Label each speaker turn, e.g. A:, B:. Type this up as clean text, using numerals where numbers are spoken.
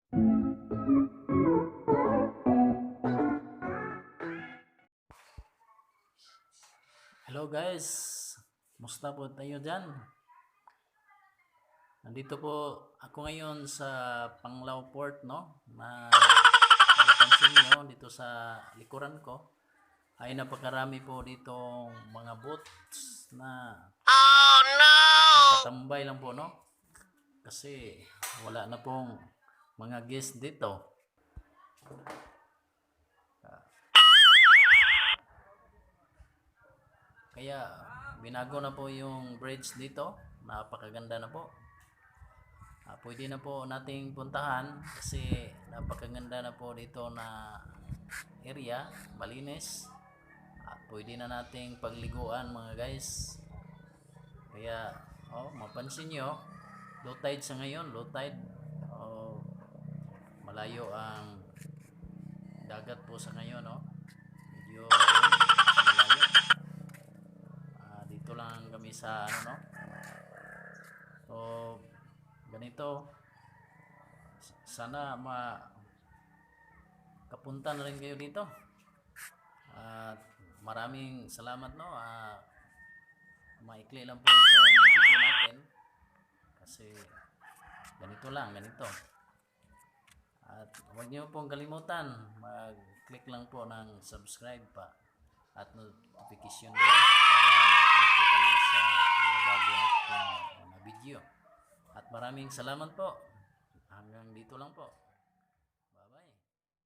A: Hello guys, musta po tayo dyan? Nandito po ako ngayon sa Panglao Port, no? Napansin nyo dito sa likuran ko ay napakarami po ditong mga boats na nakatambay lang po, no? Kasi wala na pong mga guest dito. Kaya binago na po yung bridge dito. Napakaganda na po. Pwede na po nating puntahan kasi napakaganda na po dito na area, malinis. Pwede na nating pagliguan mga guys. Kaya mapansin nyo, low tide sa ngayon, low tide. Malayo ang dagat po sa ngayon, no? Medyo malayo. Dito lang kami sa ano, no? So ganito, sana kapunta na rin kayo dito. At maraming salamat, no. Maikli lang po itong video natin kasi ganito lang, ganito. At huwag niyo pong kalimutan mag-click lang po ng subscribe pa at notification bell para ma-update po kayo sa mga bago nating mga video. At maraming salamat po. Hanggang dito lang po.